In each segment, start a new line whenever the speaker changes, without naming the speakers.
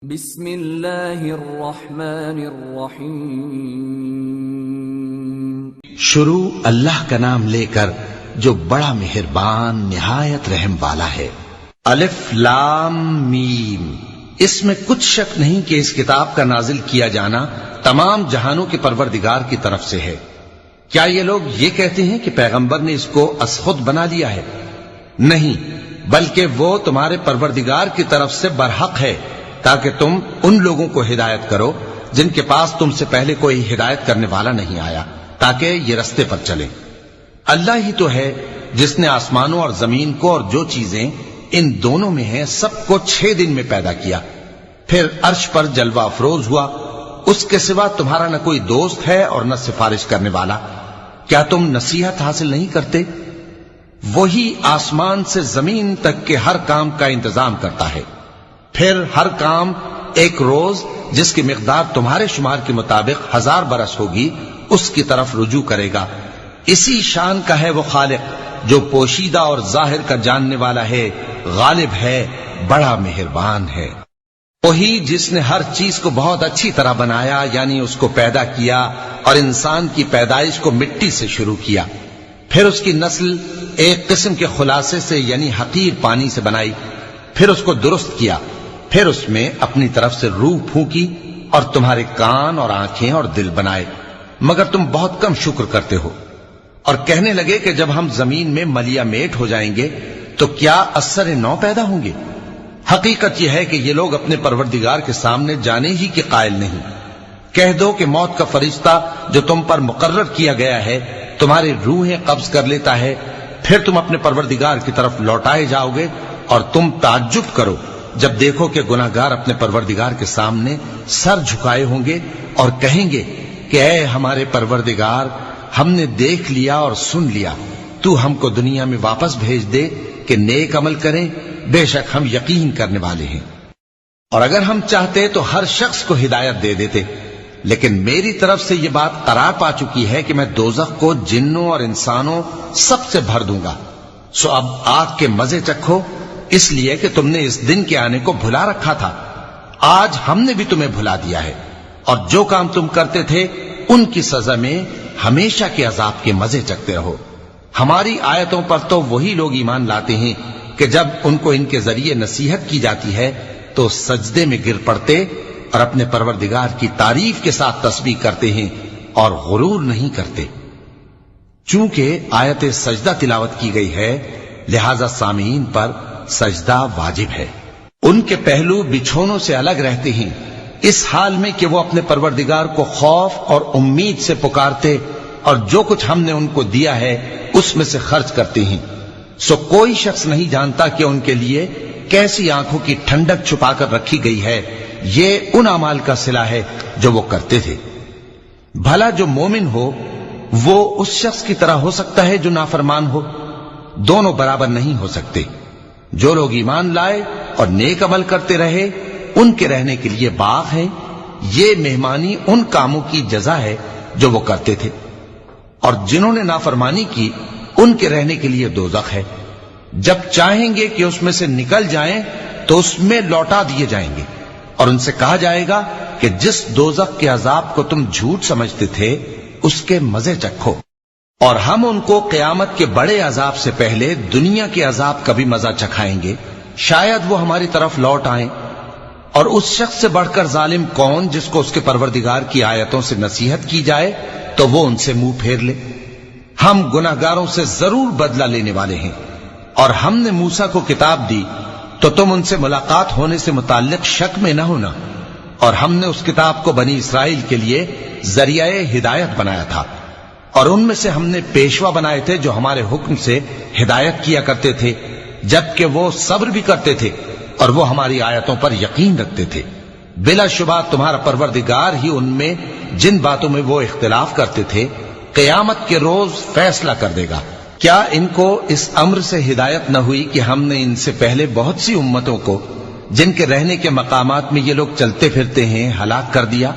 بسم اللہ الرحمن الرحیم۔
شروع اللہ کا نام لے کر جو بڑا مہربان نہایت رحم والا ہے۔ الف لام میم۔ اس میں کچھ شک نہیں کہ اس کتاب کا نازل کیا جانا تمام جہانوں کے پروردگار کی طرف سے ہے۔ کیا یہ لوگ یہ کہتے ہیں کہ پیغمبر نے اس کو از خود بنا لیا ہے؟ نہیں، بلکہ وہ تمہارے پروردگار کی طرف سے برحق ہے، تاکہ تم ان لوگوں کو ہدایت کرو جن کے پاس تم سے پہلے کوئی ہدایت کرنے والا نہیں آیا، تاکہ یہ رستے پر چلے۔ اللہ ہی تو ہے جس نے آسمانوں اور زمین کو اور جو چیزیں ان دونوں میں ہیں سب کو 6 دن میں پیدا کیا، پھر عرش پر جلوہ افروز ہوا۔ اس کے سوا تمہارا نہ کوئی دوست ہے اور نہ سفارش کرنے والا۔ کیا تم نصیحت حاصل نہیں کرتے؟ وہی آسمان سے زمین تک کے ہر کام کا انتظام کرتا ہے، پھر ہر کام ایک روز جس کی مقدار تمہارے شمار کے مطابق 1000 برس ہوگی اس کی طرف رجوع کرے گا۔ اسی شان کا ہے وہ خالق جو پوشیدہ اور ظاہر کا جاننے والا ہے، غالب ہے، بڑا مہربان ہے۔ وہی جس نے ہر چیز کو بہت اچھی طرح بنایا، یعنی اس کو پیدا کیا اور انسان کی پیدائش کو مٹی سے شروع کیا، پھر اس کی نسل ایک قسم کے خلاصے سے یعنی حقیر پانی سے بنائی، پھر اس کو درست کیا، پھر اس میں اپنی طرف سے روح پھونکی اور تمہارے کان اور آنکھیں اور دل بنائے، مگر تم بہت کم شکر کرتے ہو۔ اور کہنے لگے کہ جب ہم زمین میں ملیا میٹ ہو جائیں گے تو کیا اثر نو پیدا ہوں گے؟ حقیقت یہ ہے کہ یہ لوگ اپنے پروردگار کے سامنے جانے ہی کے قائل نہیں۔ کہہ دو کہ موت کا فرشتہ جو تم پر مقرر کیا گیا ہے تمہاری روحیں قبض کر لیتا ہے، پھر تم اپنے پروردگار کی طرف لوٹائے جاؤ گے، اور تم تعجب کرو جب دیکھو کہ گناہگار اپنے پروردگار کے سامنے سر جھکائے ہوں گے اور کہیں گے کہ اے ہمارے پروردگار، ہم نے دیکھ لیا اور سن لیا، تو ہم کو دنیا میں واپس بھیج دے کہ نیک عمل کریں، بے شک ہم یقین کرنے والے ہیں۔ اور اگر ہم چاہتے تو ہر شخص کو ہدایت دے دیتے، لیکن میری طرف سے یہ بات قرار پا چکی ہے کہ میں دوزخ کو جنوں اور انسانوں سب سے بھر دوں گا، سو اب آگ کے مزے چکھو، اس لیے کہ تم نے اس دن کے آنے کو بھلا رکھا تھا۔ آج ہم نے بھی تمہیں بھلا دیا ہے، اور جو کام تم کرتے تھے ان کی سزا میں ہمیشہ کے عذاب کے مزے چکتے رہو۔ ہماری آیتوں پر تو وہی لوگ ایمان لاتے ہیں کہ جب ان کو ان کے ذریعے نصیحت کی جاتی ہے تو سجدے میں گر پڑتے اور اپنے پروردگار کی تعریف کے ساتھ تسبیح کرتے ہیں اور غرور نہیں کرتے۔ چونکہ آیت سجدہ تلاوت کی گئی ہے لہذا سامعین پر سجدہ واجب ہے۔ ان کے پہلو بچھونوں سے الگ رہتے ہیں، اس حال میں کہ وہ اپنے پروردگار کو خوف اور امید سے پکارتے اور جو کچھ ہم نے ان کو دیا ہے اس میں سے خرچ کرتے ہیں۔ سو کوئی شخص نہیں جانتا کہ ان کے لیے کیسی آنکھوں کی ٹھنڈک چھپا کر رکھی گئی ہے، یہ ان اعمال کا صلہ ہے جو وہ کرتے تھے۔ بھلا جو مومن ہو وہ اس شخص کی طرح ہو سکتا ہے جو نافرمان ہو؟ دونوں برابر نہیں ہو سکتے۔ جو لوگ ایمان لائے اور نیک عمل کرتے رہے ان کے رہنے کے لیے باغ ہے، یہ مہمانی ان کاموں کی جزا ہے جو وہ کرتے تھے، اور جنہوں نے نافرمانی کی ان کے رہنے کے لیے دوزخ ہے، جب چاہیں گے کہ اس میں سے نکل جائیں تو اس میں لوٹا دیے جائیں گے، اور ان سے کہا جائے گا کہ جس دوزخ کے عذاب کو تم جھوٹ سمجھتے تھے اس کے مزے چکھو، اور ہم ان کو قیامت کے بڑے عذاب سے پہلے دنیا کے عذاب کا بھی مزہ چکھائیں گے، شاید وہ ہماری طرف لوٹ آئیں۔ اور اس شخص سے بڑھ کر ظالم کون جس کو اس کے پروردگار کی آیتوں سے نصیحت کی جائے تو وہ ان سے منہ پھیر لے۔ ہم گناہگاروں سے ضرور بدلہ لینے والے ہیں، اور ہم نے موسیٰ کو کتاب دی تو تم ان سے ملاقات ہونے سے متعلق شک میں نہ ہونا، اور ہم نے اس کتاب کو بنی اسرائیل کے لیے ذریعہ ہدایت بنایا تھا، اور ان میں سے ہم نے پیشوا بنائے تھے جو ہمارے حکم سے ہدایت کیا کرتے تھے، جبکہ وہ صبر بھی کرتے تھے اور وہ ہماری آیتوں پر یقین رکھتے تھے۔ بلا شبہ تمہارا پروردگار ہی ان میں جن باتوں میں وہ اختلاف کرتے تھے قیامت کے روز فیصلہ کر دے گا۔ کیا ان کو اس امر سے ہدایت نہ ہوئی کہ ہم نے ان سے پہلے بہت سی امتوں کو جن کے رہنے کے مقامات میں یہ لوگ چلتے پھرتے ہیں ہلاک کر دیا؟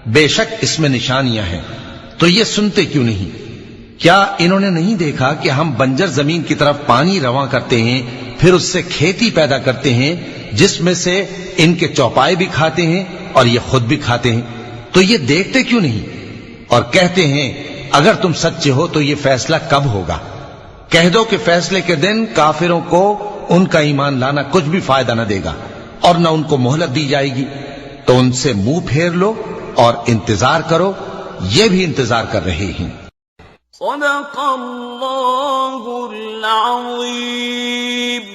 بے شک اس میں نشانیاں ہیں، تو یہ سنتے کیوں نہیں؟ کیا انہوں نے نہیں دیکھا کہ ہم بنجر زمین کی طرف پانی رواں کرتے ہیں پھر اس سے کھیتی پیدا کرتے ہیں جس میں سے ان کے چوپائے بھی کھاتے ہیں اور یہ خود بھی کھاتے ہیں، تو یہ دیکھتے کیوں نہیں؟ اور کہتے ہیں اگر تم سچے ہو تو یہ فیصلہ کب ہوگا؟ کہہ دو کہ فیصلے کے دن کافروں کو ان کا ایمان لانا کچھ بھی فائدہ نہ دے گا اور نہ ان کو مہلت دی جائے گی، تو ان سے منہ پھیر لو اور انتظار کرو، یہ بھی انتظار کر رہے ہیں۔
صدق اللہ العظیم۔